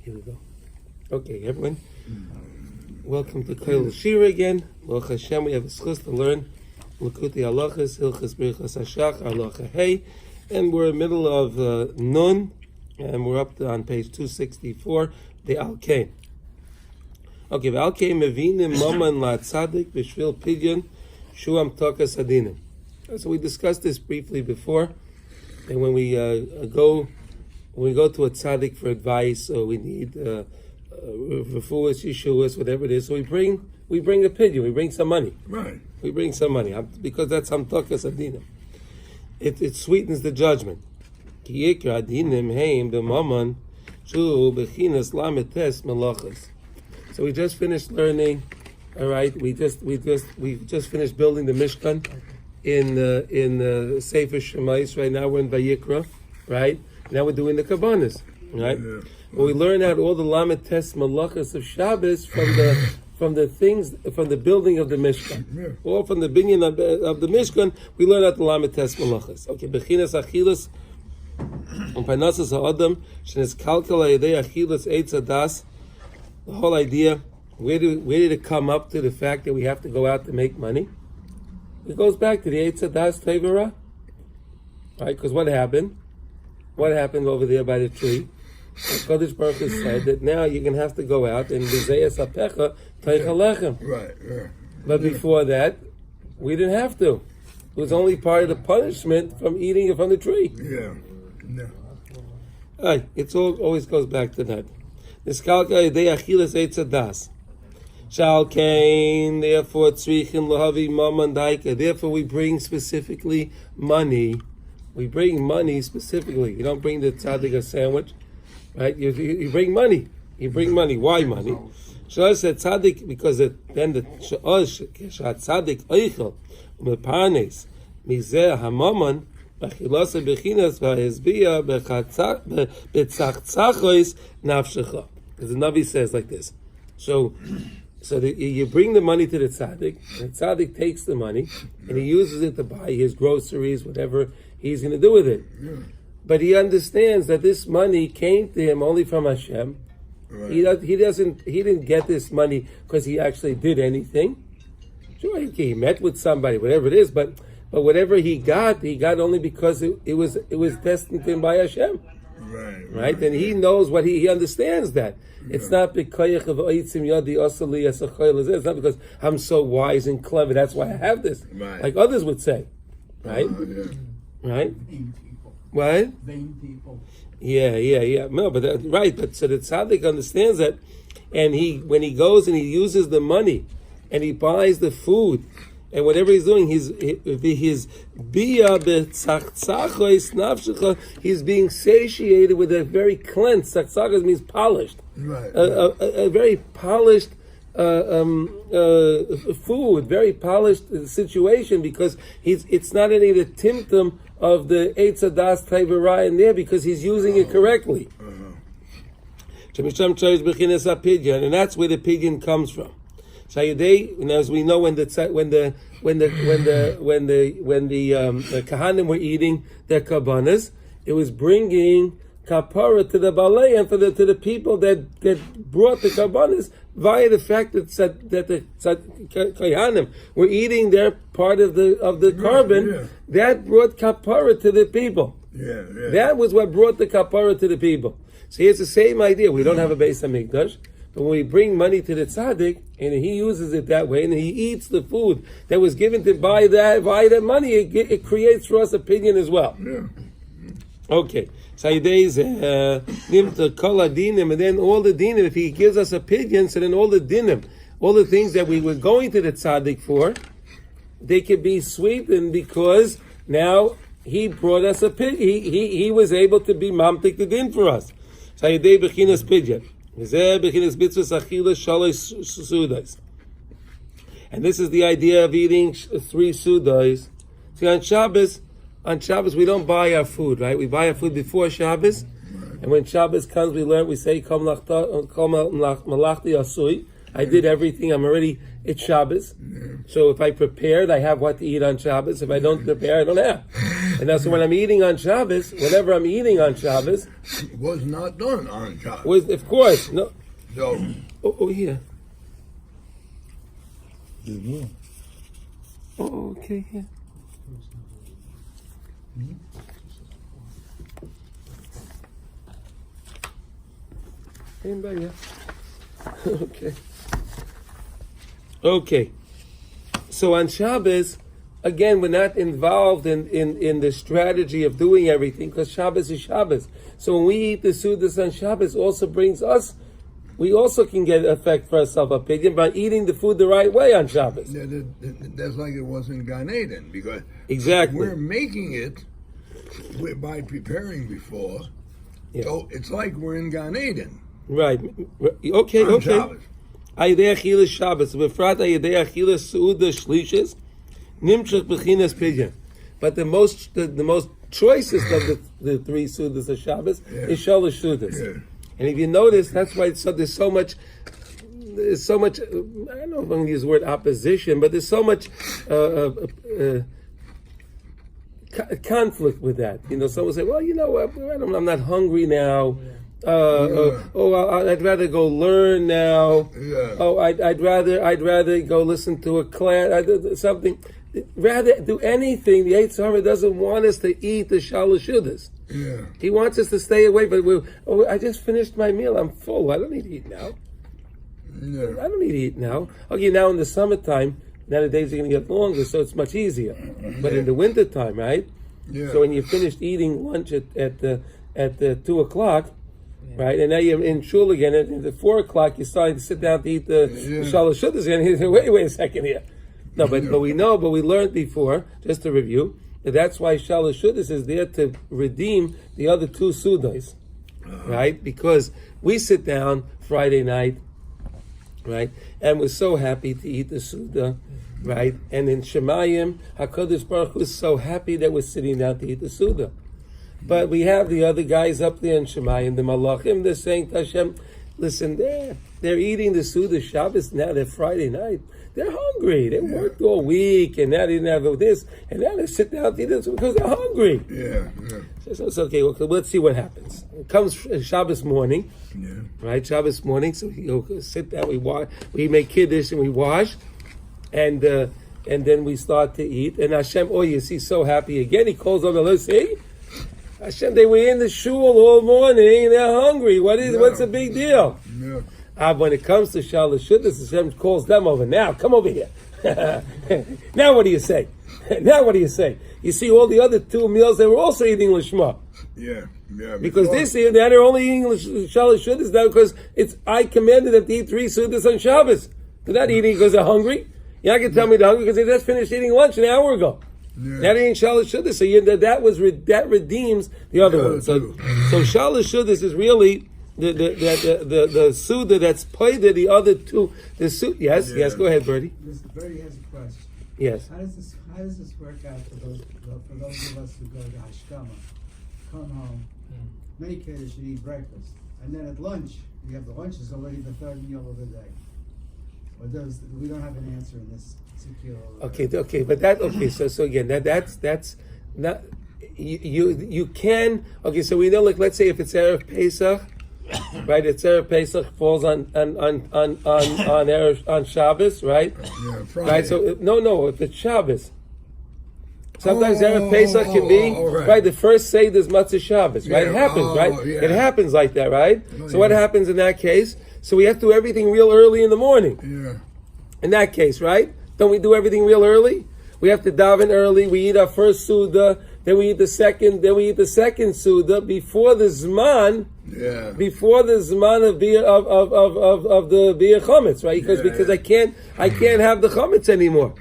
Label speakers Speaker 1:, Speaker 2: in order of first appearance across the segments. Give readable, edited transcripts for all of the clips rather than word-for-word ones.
Speaker 1: Here we go. Okay, everyone. Welcome to Koil Shira again. Baruch HaShem, we have a schus to learn L'kuti Halachas, Hilchas B'richas Hashach, Halacha Hey, and we're in the middle of Nun, and we're up on page 264, the Al-Kain. Okay, the Al-Kain mevinim maman la'tzadik b'shvil pidyon shuam tokas adinim. So we discussed this briefly before, and when we go to a tzaddik for advice, or we need refuahs, yeshuas, whatever it is, so we bring a pidyon, we bring some money.
Speaker 2: Right.
Speaker 1: We bring some money because that's hamtokas adinim. It sweetens the judgment. Ki yikra adinim heim b'maman shu b'chinas lametes melachas. So we just finished learning. All right, we just finished building the Mishkan in Sefer Shemais. Right now we're in Vayikra. Right now we're doing the Kabbanis. Right,
Speaker 2: Yeah.
Speaker 1: But we learn out all the Lametes Malachas of Shabbos from the building of the Mishkan,
Speaker 2: Yeah.
Speaker 1: or from the binyan of the Mishkan. We learn out the Lametes Malachas. Okay, Bechinas Achilas and Parnasas Ha'adam Shenes Kalkala Yedei Achilas Eitz Adas. The whole idea, where did it come up to the fact that we have to go out to make money? It goes back to the Eitz Adas Tevera, right? Because what happened? What happened over there by the tree? Kodesh Baruch Hu said that now you're going to have to go out and V'zeyas Apecha Teich Alechem.
Speaker 2: Right, yeah.
Speaker 1: But before that, we didn't have to. It was only part of the punishment from eating it from the tree.
Speaker 2: Yeah. No.
Speaker 1: Right, it always goes back to that. Niskalka Yedei Achilas Eitz Adas. Shal Kain, therefore Tzrichin Lohavi Maman Daika. Therefore we bring specifically money. We bring money specifically. You don't bring the tzaddik a sandwich, right? You bring money. You bring money. Why money? Shal said tzaddik because then the tzaddik oichel umeparnes mizeh hamaman b'chilasa b'chinas v'hezbiya b'tzachtzachos nafshecha. Because the Navi says like this. So you bring the money to the tzaddik, and the tzaddik takes the money, and he uses it to buy his groceries, whatever he's going to do with it.
Speaker 2: Yeah.
Speaker 1: But he understands that this money came to him only from HaShem.
Speaker 2: Right.
Speaker 1: He didn't get this money because he actually did anything. Sure, he met with somebody, whatever it is, but whatever he got only because it was destined to him by HaShem. Right? And he knows what he understands that. It's not because of Oitzim Yadi Osali Asachayl. It's not because I'm so wise and clever, that's why I have this.
Speaker 2: Right.
Speaker 1: Like others would say. Right?
Speaker 2: Yeah.
Speaker 1: Right?
Speaker 3: Vain people.
Speaker 1: What?
Speaker 3: Vain people.
Speaker 1: Yeah. No, but right. But so the tzaddik understands that, and when he goes and he uses the money, and he buys the food, and whatever he's doing, he's being satiated with a very cleansed. Tzachtzachos means polished.
Speaker 2: Right.
Speaker 1: A very polished food, very polished situation, because it's not any of the timtum of the Eitz Adas Tevera in there, because he's using it correctly. And that's where the pidyon comes from. And as we know, when the Kahanim were eating their kabbanas, it was bringing kapara to the balei and to the people that brought the kabbanas via the fact that the Kahanim were eating their part of the carbon.
Speaker 2: Yeah.
Speaker 1: That brought kapara to the people.
Speaker 2: Yeah.
Speaker 1: That was what brought the kapara to the people. So it's the same idea. We don't have a Beis HaMikdash, but when we bring money to the tzaddik, and he uses it that way, and he eats the food that was given to buy that money, it creates for us opinion as well.
Speaker 2: Yeah.
Speaker 1: Okay. So Yidei nimta kol adinim, and then all the dinim, if he gives us opinion, so then all the dinim, all the things that we were going to the tzaddik for, they could be sweetened because now he brought us a pidyon. He was able to be mamtik the din for us. So Yidei bechinas pidyon. And this is the idea of eating 3 sudas. See, on Shabbos we don't buy our food, right? We buy our food before Shabbos, and when Shabbos comes, we say Kol malachti asui. I did everything. It's Shabbos. So if I prepared, I have what to eat on Shabbos. If I don't prepare, I don't have. And that's when I'm eating on Shabbos, whenever I'm eating on Shabbos,
Speaker 2: was not done on Shabbos.
Speaker 1: was, of course, no.
Speaker 2: So,
Speaker 1: Oh, here. Oh, okay, here. Anybody else? Okay. Okay. So on Shabbos, again, we're not involved in the strategy of doing everything because Shabbos is Shabbos. So when we eat the Sudas on Shabbos, also brings us, we also can get effect for our self-opinion by eating the food the right way on Shabbos.
Speaker 2: that's like it was in Gan Eden, because
Speaker 1: Exactly.
Speaker 2: we're making it by preparing before.
Speaker 1: Yeah.
Speaker 2: So it's like we're in Gan Eden.
Speaker 1: Right. Okay,
Speaker 2: On
Speaker 1: okay.
Speaker 2: Shabbos.
Speaker 1: Ayidei Achilas Shabbos, Befrat Ayidei Achilas Su'uda Shlishis, Nimshach Bechinas Pidyon. But the most choicest of the three Sudas of Shabbos is Shalosh Sudas.
Speaker 2: Yeah.
Speaker 1: And if you notice, that's why there's so much, I don't know if I'm going to use the word opposition, but there's so much conflict with that. You know, someone say, well, you know what, I'm not hungry now. I'd rather go learn now.
Speaker 2: Yeah.
Speaker 1: Oh, I'd rather go listen to a class, something. Rather do anything. The Yetzer Hara doesn't want us to eat the Shalosh Shudas.
Speaker 2: Yeah.
Speaker 1: He wants us to stay away, but I just finished my meal. I'm full. I don't need to eat now.
Speaker 2: Yeah.
Speaker 1: I don't need to eat now. Okay, now in the summertime, now the days are going to get longer, so it's much easier. But in the wintertime, right?
Speaker 2: Yeah.
Speaker 1: So when you finished eating lunch at the 2:00, right, and now you're in shul again, and at 4:00 you're starting to sit down to eat the Shalosh Shudas again. You say, wait a second here. No, but we learned before, just to review, that's why Shalosh Shudas is there to redeem the other two Sudas, right? Because we sit down Friday night, right, and we're so happy to eat the Suda, right? And in Shemayim, HaKadosh Baruch Hu is so happy that we're sitting down to eat the Suda. But we have the other guys up there in Shemayim, the Malachim, they're saying to Hashem, listen, they're eating the Suda Shabbos now, they're Friday night. They're hungry. They worked all week, and now they didn't have this, and now they sit down to eat this because they're hungry.
Speaker 2: Yeah.
Speaker 1: So it's okay. Well, let's see what happens. It comes Shabbos morning, right? Shabbos morning. So we sit down. We make kiddush and we wash, and then we start to eat. And Hashem, he's so happy again. He calls on the list. See, Hashem, they were in the shul all morning. They're hungry. What's the big deal?
Speaker 2: Yeah.
Speaker 1: When it comes to Shalosh Shudas, Hashem calls them over. Now, come over here. Now what do you say? Now what do you say? You see all the other two meals, they were also eating Lishma.
Speaker 2: Yeah.
Speaker 1: Because this year, now they're only eating Shalosh Shudas now because I commanded them to eat 3 Sudas on Shabbos. They're not eating because they're hungry. You're not going to tell me they're hungry because they just finished eating lunch an hour ago.
Speaker 2: Yeah.
Speaker 1: Now they're eating Shalosh Shudas. So that redeems the other one. So Shalosh Shudas is really the Suda that's played the other two. Yes, go ahead, Bertie.
Speaker 3: Bertie has a question.
Speaker 1: Yes.
Speaker 3: How does this work out for those of us who go to Hashkama, come home, make kiddush and eat breakfast, and then at lunch the lunch is already the third meal of the day? Or we don't have an answer in this secure.
Speaker 1: Okay, but so again, that's not you can. Okay, so we know, like, let's say if it's Erev Pesach. Right, it's Erev Pesach falls on Shabbos, right?
Speaker 2: Yeah, Friday.
Speaker 1: Right. So no, if it's Shabbos, sometimes Erev Pesach can be right. The first Seder is Matzah Shabbos, right? It happens, right?
Speaker 2: Yeah.
Speaker 1: It happens like that, right? So what happens in that case? So we have to do everything real early in the morning.
Speaker 2: Yeah.
Speaker 1: In that case, right? Don't we do everything real early? We have to daven early. We eat our first Suda. Then we eat the second Suda before the Zman.
Speaker 2: Yeah.
Speaker 1: Before the Zman of the Bia Chametz, right? Because I can't have the Chametz anymore,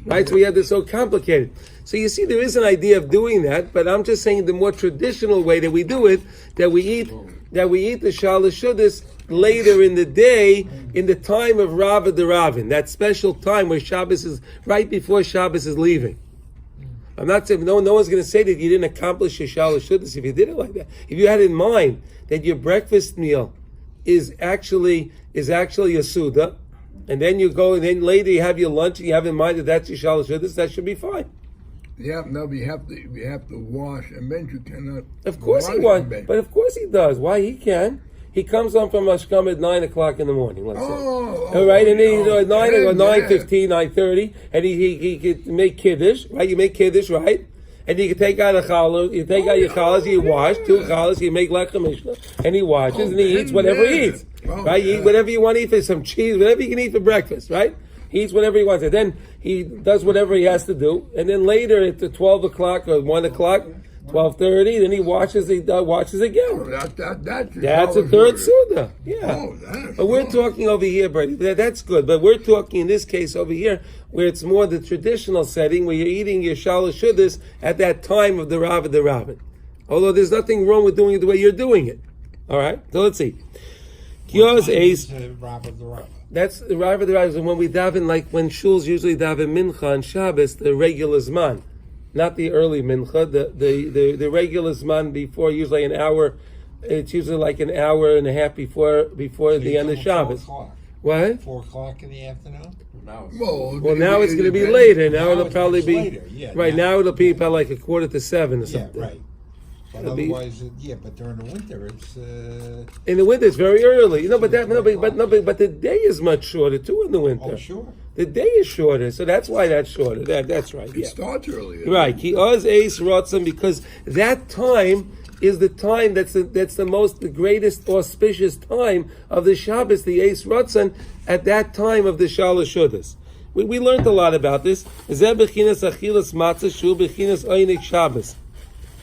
Speaker 1: right? So we have this so complicated. So you see, there is an idea of doing that, but I'm just saying the more traditional way that we do it, that we eat the Shalosh Shudas later in the day, in the time of Rava D'Ravin, that special time where Shabbos is right before Shabbos is leaving. I'm not saying no one's going to say that you didn't accomplish your Shalosh Shudas if you did it like that. If you had in mind that your breakfast meal is actually a Suda, and then you go, and then later you have your lunch, and you have in mind that that's your Shalosh Shudas, that should be fine.
Speaker 2: Yeah, no, we have to wash and bench. You cannot.
Speaker 1: Of course he
Speaker 2: wash
Speaker 1: wants,
Speaker 2: and bench.
Speaker 1: but of course he does. Why he can? He comes home from Hashkam at 9 o'clock in the morning. Let's say, all right, and then at 9 or 9:15, 9:30, and he could make kiddush, right? You make kiddush, right? And you can take out a challah, you take out your challahs, you wash 2 challahs, you make lechem mishnah, and he washes and he eats whatever he eats, right? You eat whatever you want to eat for some cheese, whatever you can eat for breakfast, right? He eats whatever he wants, and then he does whatever he has to do, and then later at the 12 o'clock or 1 o'clock, 12:30, then he washes again. That's a third suda. Yeah. But we're talking over here, Bertie. That's good. But we're talking in this case over here where it's more the traditional setting where you're eating your shalosh shudas at that time of the Ravid. Although there's nothing wrong with doing it the way you're doing it. All right. So let's see. Kio's ace. That's the Ravid is when we daven, like when shuls usually daven mincha on Shabbos, the regular zman. Not the early mincha, the regular zman before, usually an hour. It's usually like an hour and a half before the end of Shabbos. What?
Speaker 4: 4 o'clock in the afternoon.
Speaker 2: Well,
Speaker 1: now it's going to be later. Now it'll
Speaker 4: it's
Speaker 1: probably
Speaker 4: much
Speaker 1: be
Speaker 4: later, yeah.
Speaker 1: right. Now it'll be about like 6:45 or something.
Speaker 4: Yeah, right. But
Speaker 1: It'll be-
Speaker 4: otherwise, but during the winter, it's.
Speaker 1: In the winter, it's very early. But the day is much shorter too in the winter.
Speaker 4: Oh, sure.
Speaker 1: The day is shorter, so that's why that's shorter. That's right.
Speaker 2: It
Speaker 1: Yeah.
Speaker 2: starts earlier.
Speaker 1: Right. Ki oz eis Ratzon, because that time is the time that's the greatest auspicious time of the Shabbos, the eis Ratzon, at that time of the Shalosh Shudas. We learned a lot about this. Zeh bechinas achilas matzah shu bechinas oynik Shabbos.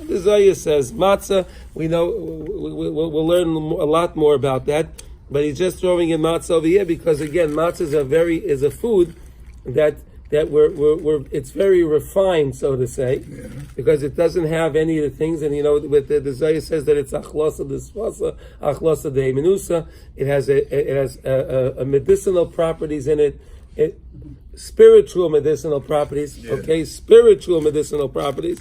Speaker 1: The Zohar says matzah. We know we'll learn a lot more about that. But he's just throwing in matzah over here because again, matzah is a food that we're it's very refined, so to say, because it doesn't have any of the things. And with the Zohar says that it's achlosa d'svasa, achlosa de'menusa. It has a medicinal properties in it. Spiritual medicinal properties, okay, spiritual medicinal properties,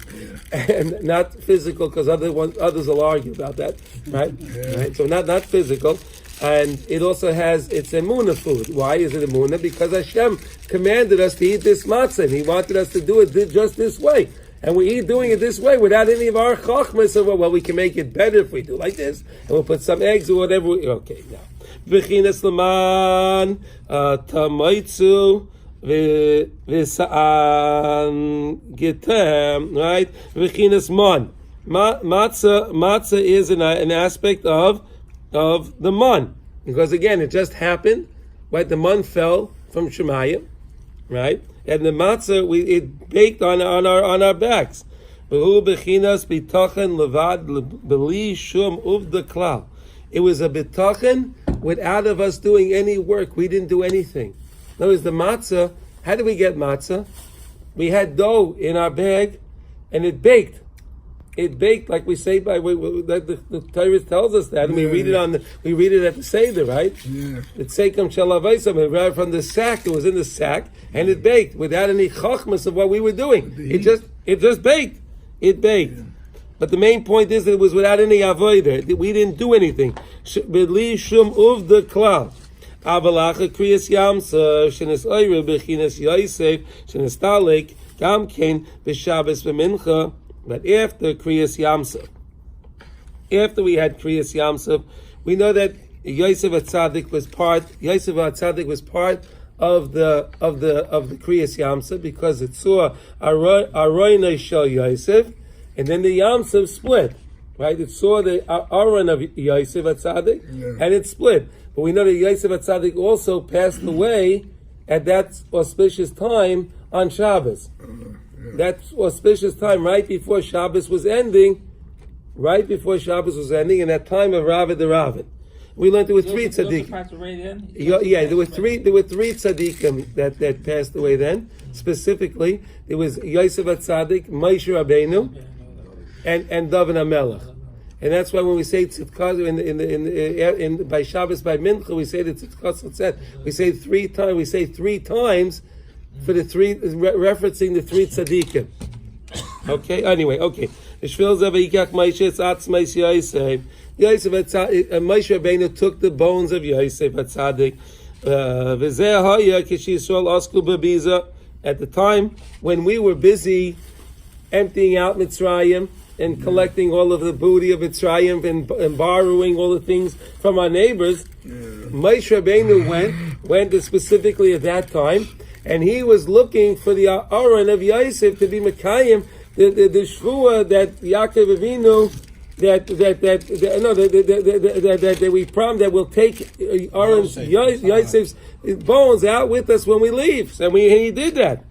Speaker 1: and not physical, because others will argue about that, right? Right. So not physical, and it also has it's emunah food. Why is it emunah? Because HaShem commanded us to eat this matzah, and He wanted us to do it just this way, and we eat doing it this way without any of our chachmas of we can make it better if we do like this, and we'll put some eggs or whatever. Okay, now v'chinas laman tamaitzu. V'sa'an getem, right? V'chinas mon. Matzah is an aspect of the mon, because again it just happened, right? The mon fell from Shemayim, right? And the matzah it baked on our backs. V'hu b'chinas b'tochen levad b'li shum uvda klal. It was a b'tochen without of us doing any work. We didn't do anything. In other words, the matzah, how did we get matzah? We had dough in our bag, and it baked. It baked, like we say the Torah tells us that, and we read it at the Seder, right?
Speaker 2: Yeah.
Speaker 1: It's Seikam Shalavaisam, right from the sack. It was in the sack, and it baked without any chachmas of what we were doing. It just baked. It baked. Yeah. But the main point is that it was without any avodah. We didn't do anything. B'li shum uvda klal. Avalacha kriyas yamsa shenes oire bechinas Yosef shenes talek gamkein b'Shabbos v'mincha. But after kriyas yamsa, after we had kriyas yamsa, we know that Yosef HaTzadik was part. Yosef HaTzadik was part of the kriyas yamsa because it saw aroinah shel Yosef, and then the yamsa split. Right, it saw the aron of Yosef HaTzadik, and it split. But we know that Yosef HaTzadik also passed away at that auspicious time on Shabbos. That auspicious time, right before Shabbos was ending, in that time of Ravid the Ravid. We learned there were 3 tzaddikim. There were three tzaddikim that passed away then. Specifically, there was Yosef HaTzadik, Moshe Rabbeinu, and David HaMelech. And that's why when we say tzidkas in by Shabbos by Mincha, we say the tzidkas tzad. We say 3 times. We say 3 times for the 3 referencing the 3 tzaddikim. Okay. Anyway. Okay. Yosef Moshe Rabbeinu took the bones of Yosef HaTzadik. At the time when we were busy emptying out Mitzrayim and collecting all of the booty of Mitzrayim and borrowing all the things from our neighbors. Moshe Rabbeinu went specifically at that time, and he was looking for the Aron of Yosef to be Mekayim, the Shvua that Yaakov Avinu that we promised that we'll take Aaron's Yosef's bones out with us when we leave, and he did that.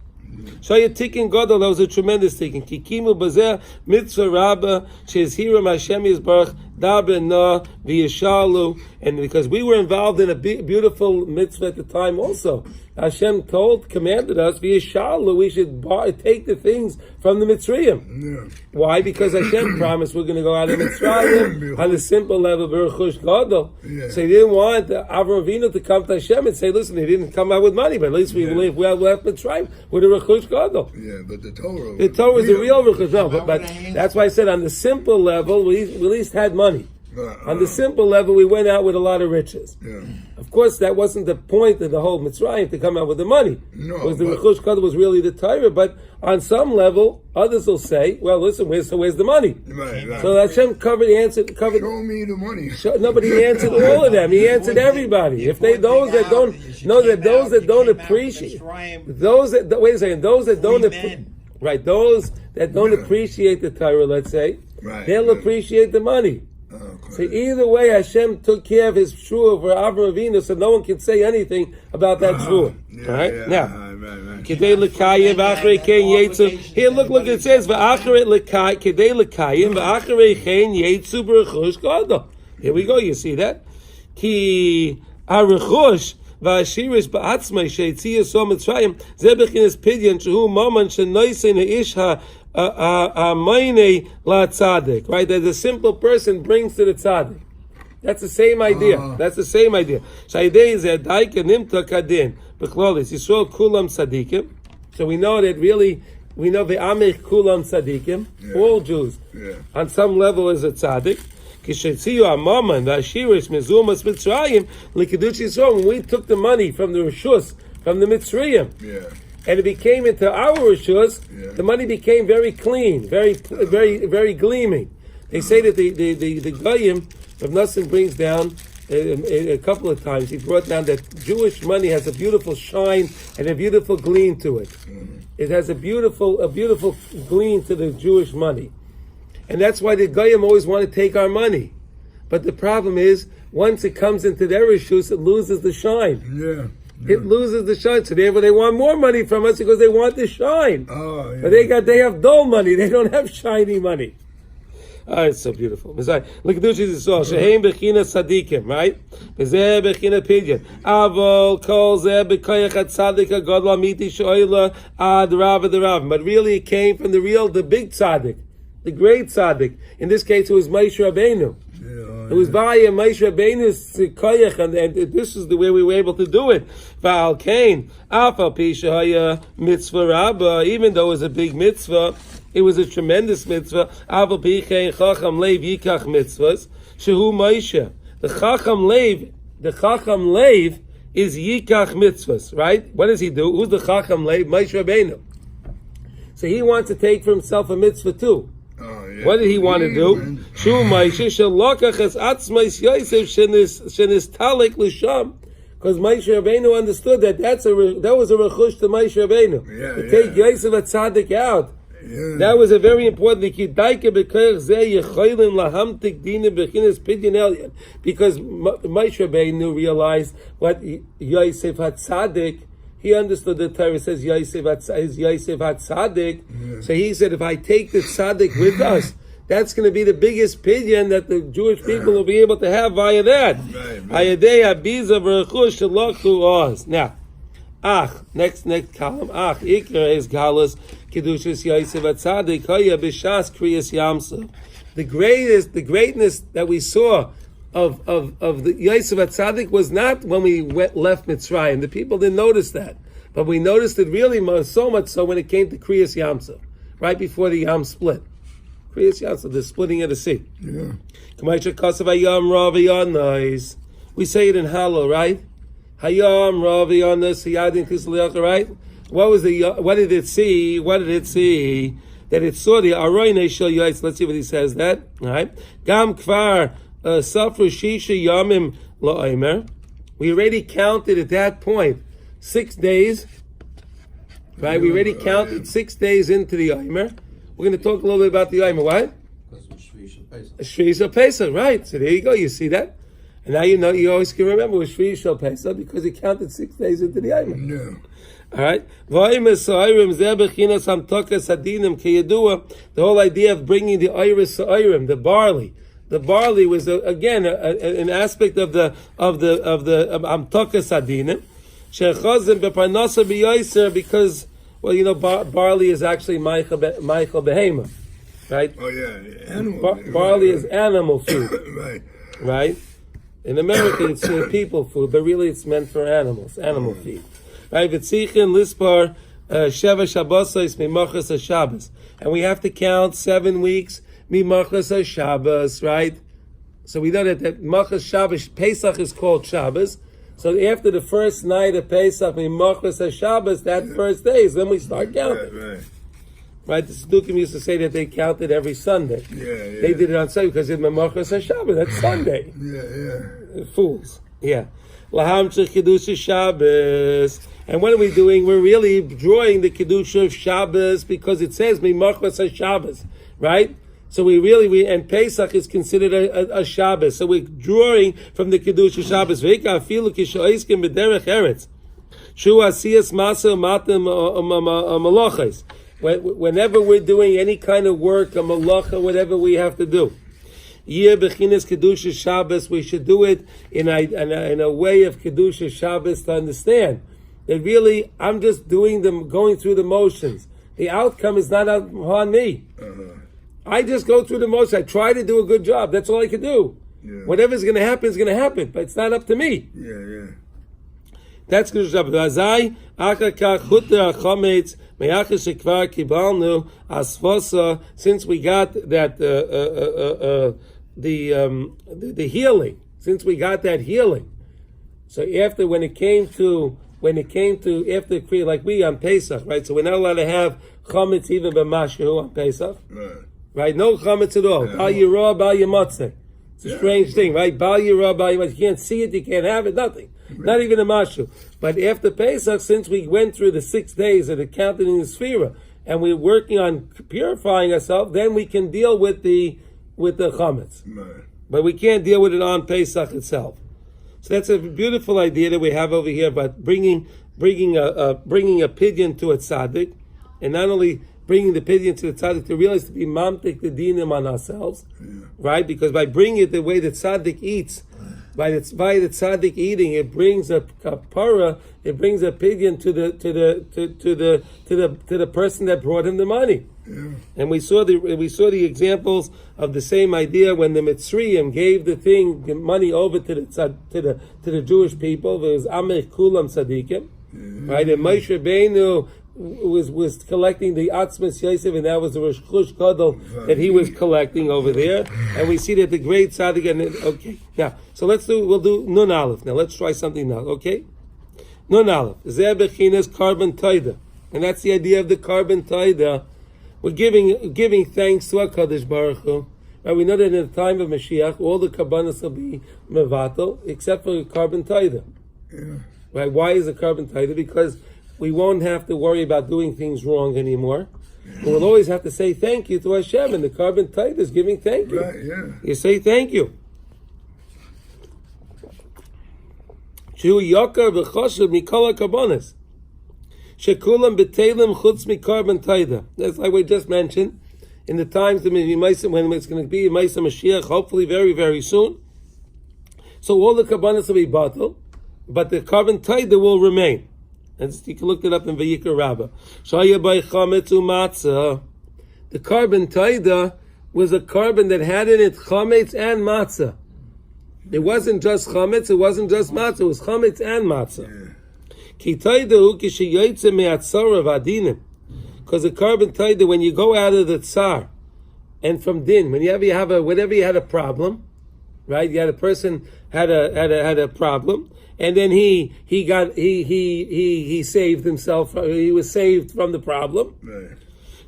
Speaker 1: Shaya Tikkun Gadol, that was a tremendous tikkun. Kikimu Bazeh Mitzvah Rabbah Shezhiram Hashem Yisbarach Daber Na V'Yishalu, and because we were involved in a beautiful mitzvah at the time also. Hashem commanded us V'Yishalu, we should take the things from the Mitzrayim. Why? Because Hashem promised we're going to go out of Mitzrayim on the simple level of Rechush Gadol. So he didn't want Avraham Avinu to come to Hashem and say, listen, he didn't come out with money, but at least we left Mitzrayim with a Rechush Gadol.
Speaker 2: Yeah, but the Torah.
Speaker 1: The Torah is the real Rechush Gadol, but that's why I said on the simple level we at least had money. On the simple level, we went out with a lot of riches. Of course, that wasn't the point of the whole Mitzrayim to come out with the money. Because the Rechush Gadol was really the Torah. But on some level, others will say, "Well, listen, where's the money?"
Speaker 2: Right.
Speaker 1: So Hashem answered.
Speaker 2: Show me the money.
Speaker 1: Nobody answered all of them. He answered everybody. If those that don't appreciate, those that don't appreciate the Torah, let's say, they'll appreciate the money. So either way, Hashem took care of his shua for Avraham Avinu, so no one can say anything about that shua. Now, Kedei L'Kayim v'Achrei Ken Yetzu. Here, look, it says v'Achrei L'Kayim, Kedei L'Kayim v'Achrei Ken Yetzu b'Rechush Gadol. Here we go. You see that? Ki Arechush v'Ashirish ba'atzmai she'etziya so Mitzrayim ze b'chinas pidyon shehu maman shenoisen ha'ish Mayne la tzaddik, right? That the simple person brings to the tzaddik. That's the same idea. That's the same idea. Shaydei is a daika nimta kadin. B'chlolis Yisrael kulam tzaddikim. So we know that really, we know the amich kulam tzaddikim. All Jews, on some level, is a tzaddik. Kishetziyu amaman v'ashirish mezumas mitzrayim l'kedush Yisrael. When we took the money from the rishus, from the Mitzrayim, and it became into our rishus, the money became very clean, very gleaming. They say that the Goyim of Nassim brings down a couple of times. He brought down that Jewish money has a beautiful shine and a beautiful gleam to it. It has a beautiful gleam to the Jewish money, and that's why the Goyim always want to take our money. But the problem is, once it comes into their rishus, it loses the shine. It loses the shine. So therefore they want more money from us because they want the shine. But they have dull money. They don't have shiny money. It's so beautiful. Look at this. Shehem bechina tzadikim, right? Bezeh bechina pidyon. Avol kol zeh b'koyach tzaddik hagadol amiti she'oila ad rav the rav. But really, it came from the big tzaddik, the great tzaddik. In this case, it was Moshe Rabbeinu. It was via Moshe Rabbeinu's koyach, and this is the way we were able to do it. Va'al kain, afal pi shehaya mitzvah rabbah, even though it was a big mitzvah, it was a tremendous mitzvah. Afal pi kain chacham leiv yikach mitzvahs, shehu Moshe. The chacham leiv is yikach mitzvahs, right? What does he do? Who's the chacham leiv? Moshe Rabbeinu. So he wants to take for himself a mitzvah too. What did he want to do? Because Moshe Rabbeinu understood that that was a rechush to Moshe Rabbeinu to take Yosef HaTzadik out. That was a very important thing. Because Moshe Rabbeinu realized what Yosef HaTzadik, he understood the Torah says Yosef HaTzadik. So he said, if I take the tzaddik with us, that's going to be the biggest pidyon that the Jewish people will be able to have via that. Now, next column. Ikra is Galus Kedushas Yosef HaTzadik Haya B'Shas Kriyas Yamsuf. The greatness that we saw of the Yosef HaTzadik was not when we left Mitzrayim. The people didn't notice that, but we noticed it really so much so when it came to Kriyas Yamsuf, right before the Yam split. Kriyas Yamsuf, the splitting of the sea. We say it in Hallel, right? Hayam Ravi on this Yadin Kisliach, right? What did it see? that it saw the Aroyne Shel Yoitz. Let's see what he says that. All right. Gam Kvar Safru Shisha Yamim La'omer. We already counted at that point 6 days. Right? We already counted 6 days into the Omer. We're going to talk a little bit about the Omer. What? Shvi Shel Pesach. Right. So there you go. You see that? And now you know, you always can remember with Shvi Shel Pesach because he counted 6 days into the Omer.
Speaker 2: No.
Speaker 1: All right. The whole idea of bringing the iris sa'arim, the barley. The barley was again an aspect of the amtokas adinim. Shechazim beparnasa b'yoser, because barley is actually Michael behema, right?
Speaker 2: Oh yeah, animal.
Speaker 1: Barley is animal food,
Speaker 2: Right.
Speaker 1: right? In America, it's people food, but really it's meant for animal feed. Right? V'tzichin lispar sheva shabbosos mimachas haShabbos, and we have to count 7 weeks mimachas haShabbos, right? So we know that machas Shabbos Pesach is called Shabbos. So after the first night of Pesach mimachas haShabbos, that first day is when we start counting.
Speaker 2: Right.
Speaker 1: Right? The Sedukim used to say that they counted every Sunday.
Speaker 2: Yeah.
Speaker 1: They did it on Sunday because it's mimachas haShabbos. That's Sunday.
Speaker 2: Yeah.
Speaker 1: Fools. Yeah. Lahamcha Kedusha Shabbos. And what are we doing? We're really drawing the Kedusha of Shabbos because it says Mimachas HaShabbos, right? So and Pesach is considered a Shabbos. So we're drawing from the Kedusha Shabbos. Ve'ika afilu kishoiskim b'derech eretz. Shu asiyas masa matam malachos. Whenever we're doing any kind of work, a malacha, whatever we have to do. Yeh bechinas Kedusha Shabbos, we should do it in a way of Kedusha Shabbos to understand that really I'm just going through the motions. The outcome is not on me. I just go through the motions. I try to do a good job. That's all I can do.
Speaker 2: Yeah.
Speaker 1: Whatever's going to happen is going to happen, but it's not up to me.
Speaker 2: Yeah.
Speaker 1: That's Kedusha Shabbos. Azai achakach hutra chometz me'achas shekvar kibalnu asvasa. Since we got that the healing, since we got that healing, so after when it came to after like we on Pesach, right? So we're not allowed to have chametz even b'mashu on Pesach, right? No chametz at all. Bal yirah, bal yamatzeh. It's a strange thing, right? Bal yirah, bal yamatzeh. You can't see it, you can't have it, nothing. Not even a mashu. But after Pesach, since we went through the 6 days that it counted in the Sphira, and we're working on purifying ourselves, then we can deal with the chametz. But we can't deal with it on Pesach itself. So that's a beautiful idea that we have over here about bringing a pidyon to a tzaddik, and not only bringing the pidyon to the tzaddik to realize to be mamtik the dinim on ourselves, right? Because by bringing it the way the tzaddik eats, by the tzaddik eating, it brings a kapara, it brings a pidyon to the person that brought him the money. Yeah. And we saw the examples of the same idea when the Mitzrayim gave the money over to the Jewish people. It was Amech Kulam Tzadikim, right? And Moshe Rabbeinu was collecting the Atzmas Yosef, and that was the Rosh Chodesh Gadol that he was collecting over there. And we see that the great tzaddik. Okay, now so we'll do Nun Aleph. Now let's try something now. Okay, Nun Aleph. Zeh bechinas carbon taida, and that's the idea of the carbon taida. We're giving thanks to HaKadosh Baruch Hu. Right? We know that in the time of Mashiach, all the kabbanas will be mevatel, except for carbon taida. Yeah. Right? Why is it carbon taida? Because we won't have to worry about doing things wrong anymore. But we'll always have to say thank you to HaShem, and the carbon taida is giving thank you.
Speaker 2: Right, yeah.
Speaker 1: You say thank you. Shu yokar v'choshev mikol hakabbanas. Shekulam betelim chutz mikarbon taida. That's like we just mentioned. In the times when it's going to be Maisa Mashiach, hopefully very, very soon. So all the kabbanas will be batal, but the carbon taida will remain. And you can look it up in Vayikra Rabbah. Shaya by chametz umatzah. The carbon taida was a carbon that had in it chametz and matzah. It wasn't just chametz, it wasn't just matzah, it was chametz and matzah. Because the carbon taida, when you go out of the tsar, and from din, whenever you had a problem, right? You had a person had a problem, and then he saved himself. He was saved from the problem.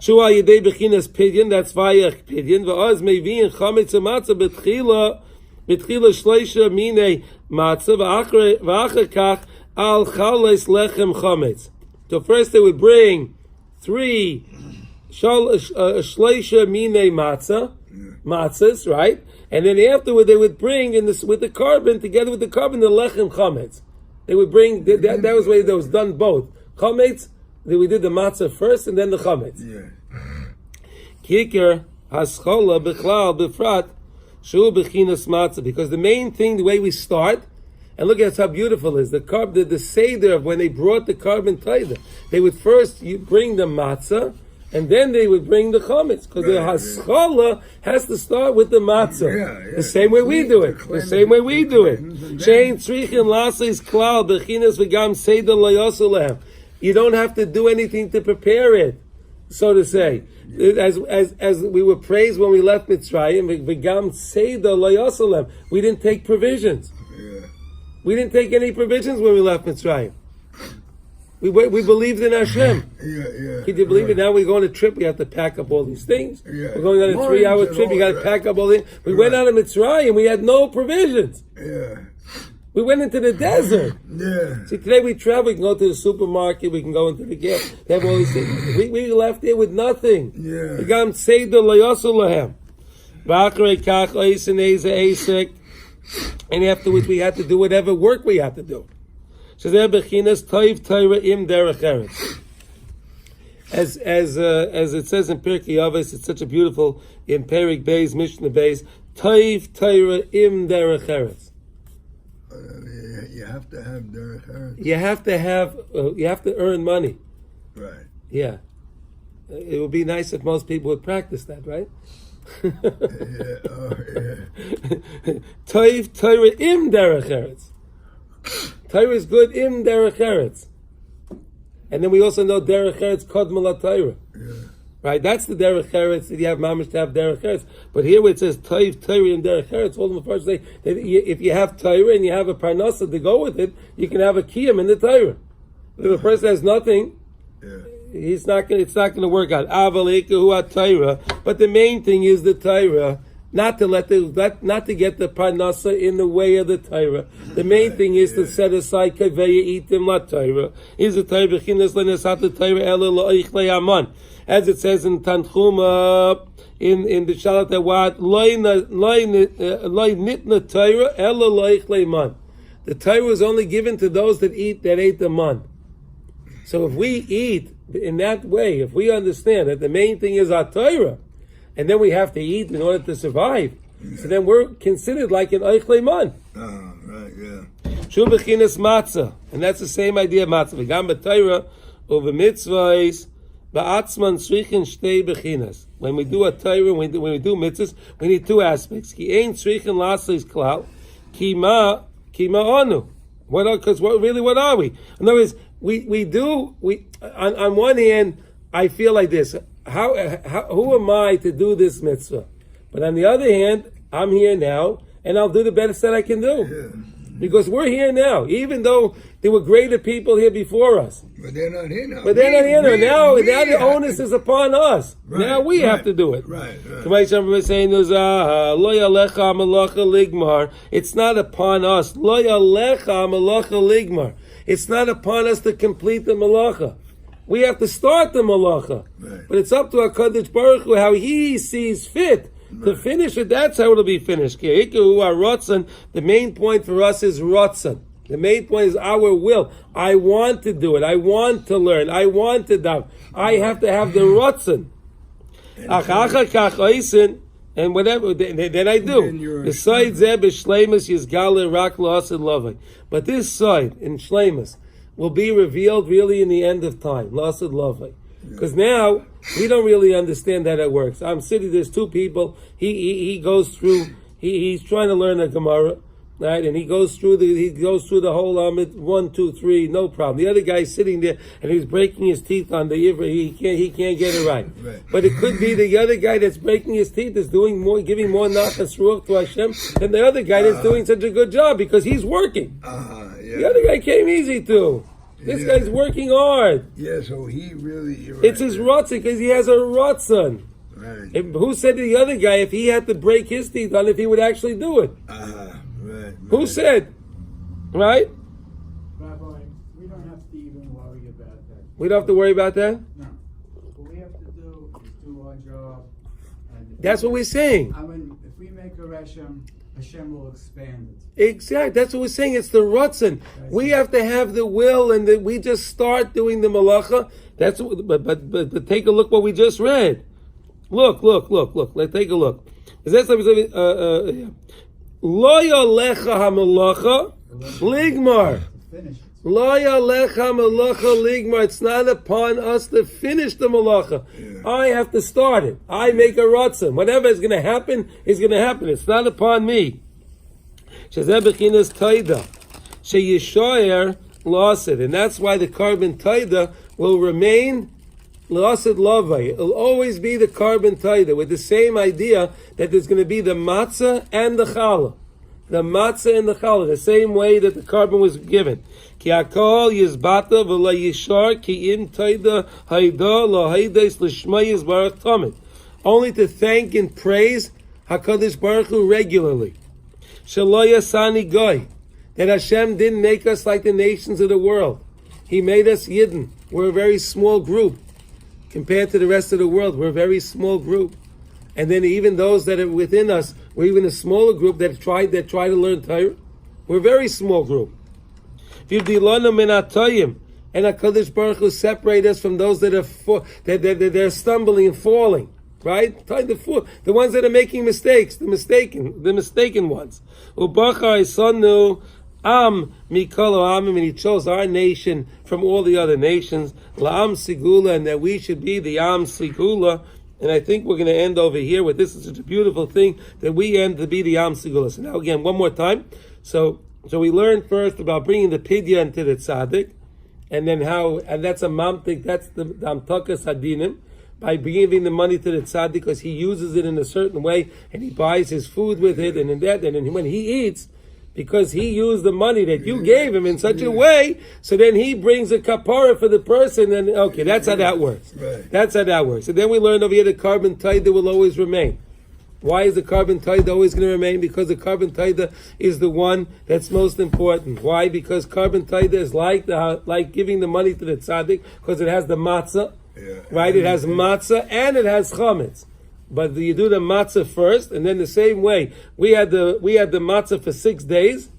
Speaker 1: Shua Yedei Bechinas Pidyon, that's Vayach Pidyon, V'az Mevi'in Chametz Matzah Betchila Shleisha Mine Matzah, V'achar Kach Al Chales Lechem Chametz. So first they would bring 3 Shleisha Mine matzahs, right? And then afterward they would bring with the carbon, together with the carbon, the Lechem Chametz. They would bring, that was the way that was done both. Chametz, we did the matzah first and then the chametz. Kiker haschola b'chlal b'frat shu b'chinas matzah. Because the main thing, the way we start, and look at how beautiful it is. The seder of when they brought the carbon taida, they would first bring the matzah, and then they would bring the chametz, because the haschola has to start with the matzah. The same way we do it. Shein tzrichin lasis klal b'chinas v'gam seder layosulem. You don't have to do anything to prepare it, so to say. As we were praised when we left Mitzrayim, v'gam seder layosulem. We didn't take provisions. We didn't take any provisions when we left Mitzrayim. We believed in HaShem. Can you believe it? Now we go on a trip, we have to pack up all these things. We're going on a 3-hour trip, you got to pack up all these. We went out of Mitzrayim, we had no provisions. We went into the desert. See, today we travel, we can go to the supermarket, we can go into the gas, they have all these things. We left there with nothing. And afterwards we had to do whatever work we had to do. As it says in Pirkei Avos, it's such a beautiful, in Perik Beis, Mishnah Beis, Toiv Torah im derech eretz.
Speaker 2: You have to have derech eretz.
Speaker 1: You have to earn money.
Speaker 2: Right.
Speaker 1: Yeah. It would be nice if most people would practice that, right? Toiv Torah im derech eretz. Torah is good im derech eretz. And then we also know derech eretz kodma la Torah. Right? That's the derech eretz that you have mamash to have derech eretz. But here where it says toiv Torah im derech eretz, all the first say that if you have Torah and you have a parnasa to go with it, you can have a kiyum in the Torah. If a person has nothing, it's not going to work out. Torah. But the main thing is the Torah. Not to get the parnasa in the way of the Torah. The main thing is to set aside kaveya itim la Torah. Is the Torah b'chinas lenesat Torah ela la'ich le'aman, as it says in Tanchuma in the Shalat Awad, loy nitna Torah ela la'ich le'aman. The Torah was only given to those that ate the man. So if we eat in that way, if we understand that the main thing is our Torah, and then we have to eat in order to survive, so then we're considered like an Eich Leiman.
Speaker 2: Right, yeah.
Speaker 1: Shu b'chinas matzah, and that's the same idea of matzah. V'gam b'Torah over mitzvahs ba'atzman tzrichin shtei b'chinas. When we do a Torah, when we do mitzvahs, we need 2 aspects. Ki ein tzrichin lasis klal, ki ma anu. What are we? In other words, we on one hand, I feel like this. Who am I to do this mitzvah? But on the other hand, I'm here now, and I'll do the best that I can do. Because we're here now, even though there were greater people here before us.
Speaker 2: But they're not here now.
Speaker 1: Now the onus is upon us. Right, now we have to do it.
Speaker 2: Right.
Speaker 1: It's not upon us. It's not upon us to complete the malacha. We have to start the malacha.
Speaker 2: Right.
Speaker 1: But it's up to HaKadosh Baruch Hu how He sees fit to finish it. That's how it'll be finished. Ratzon. The main point for us is Ratzon. The main point is our will. I want to do it. I want to learn. I want to daven. I have to have the Ratzon. And whatever, then I do. The side zeh b'shleimus yizgale rak la'asid lavai. But this side in shleimus will be revealed really in the end of time. La'asid lavai. Because now we don't really understand how that works. I'm sitting. There's 2 people. He goes through. He's trying to learn a Gemara, right? And he goes through the whole Amid 1, 2, 3, no problem. The other guy's sitting there and he's breaking his teeth on the Ivra. He can't get it right. But it could be the other guy that's breaking his teeth is giving more nachas ruach to HaShem than the other guy that's doing such a good job because he's working. The other guy came easy too. This
Speaker 2: Yeah.
Speaker 1: guy's working hard.
Speaker 2: Yeah, so he really. You're
Speaker 1: It's
Speaker 2: right.
Speaker 1: his Ratzon because he has a Ratzon.
Speaker 2: Right.
Speaker 1: Who said to the other guy if he had to break his teeth on if he would actually do it?
Speaker 2: Right.
Speaker 1: Who said? Right?
Speaker 5: Rabbi, we don't have to even worry about that.
Speaker 1: We don't have to worry about that?
Speaker 3: No.
Speaker 5: What we have to do is do our job. And if
Speaker 1: That's what we're saying.
Speaker 5: I mean, if we make a Hashem, Hashem will expand it.
Speaker 1: Exactly. That's what we're saying. It's the Ratzon. We have to have the will, and we just start doing the malacha. That's what, but take a look what we just read. Look. Let's take a look. Is that something? Lo yolecha hamalacha ligmar.
Speaker 3: Finish it.
Speaker 1: Lo yolecha malacha ligmar. It's not upon us to finish the malacha. I have to start it. I make a Ratzon. Whatever is going to happen is going to happen. It's not upon me. Shezeh bechinas taida. Sheyishoyer lost it. And that's why the carbon taida will remain L'asad lavai. It'll always be the carbon taida with the same idea that there's going to be the matzah and the challah. The matzah and the challah, the same way that the carbon was given. Ki akol yizbata v'la yishar ki im taida haida la haides l'shmayis baruch tamid. Only to thank and praise HaKadosh Baruch Hu regularly. Shaloya sani goy. That Hashem didn't make us like the nations of the world. He made us Yidden. We're a very small group. Compared to the rest of the world, we're a very small group. And then even those that are within us, we're even a smaller group that try to learn Torah. We're a very small group. And HaKadosh Baruch Hu separate us from those that are they're stumbling and falling. Right? The ones that are making mistakes, the mistaken ones. Am mikolo amim, and he chose our nation from all the other nations, la'am sigula, and that we should be the am sigula. And I think we're going to end over here with this. Is such a beautiful thing that we end to be the am sigula. So now again, one more time. So we learned first about bringing the pidya into the tzaddik, and then and that's a mamtik. That's the amtakas hadinim. By giving the money to the tzaddik because he uses it in a certain way and he buys his food with it, and when he eats, because he used the money that you gave him in such a way, so then he brings a kapara for the person, and okay, that's how that works.
Speaker 2: Right.
Speaker 1: That's how that works. And then we learned over here the carbon taida will always remain. Why is the carbon taida always going to remain? Because the carbon taida is the one that's most important. Why? Because carbon taida is like giving the money to the tzaddik because it has the matzah, right? It has matzah and it has chametz. But you do the matzah first, and then the same way we had the matzah for 6 days,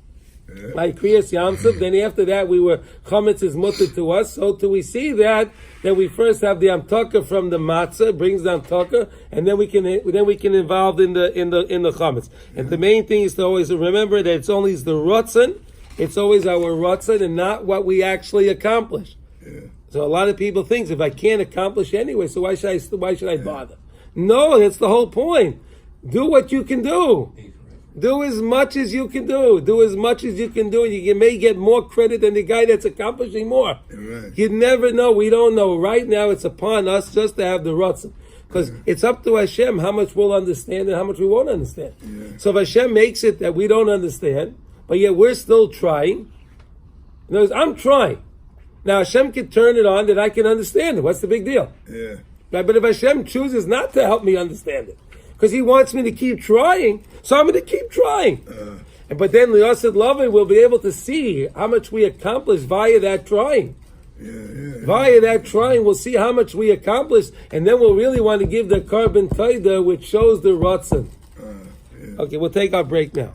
Speaker 1: like Kriyas Yamsuf. Then after that, chametz is mutter to us. So till we see that we first have the amtaka from the matzah, brings the amtaka, and then we can involve in the chametz. And the main thing is to always remember that it's always the Ratzon, it's always our Ratzon, and not what we actually accomplish. So a lot of people think if I can't accomplish anyway, so why should I bother? No, that's the whole point. Do what you can do. Do as much as you can do. Do as much as you can do. You may get more credit than the guy that's accomplishing more.
Speaker 2: Right.
Speaker 1: You never know. We don't know. Right now, it's upon us just to have the Ratzon. Because it's up to Hashem how much we'll understand and how much we won't understand.
Speaker 2: Yeah.
Speaker 1: So if Hashem makes it that we don't understand, but yet we're still trying, in other words, I'm trying. Now Hashem can turn it on that I can understand it. What's the big deal?
Speaker 2: Yeah.
Speaker 1: Right? But if Hashem chooses not to help me understand it, because He wants me to keep trying, so I'm going to keep trying. But then L'Yasad Lavai will be able to see how much we accomplish via that trying. Via that trying, we'll see how much we accomplish, and then we'll really want to give the carbon taida, which shows the Ratzon. Okay, we'll take our break now.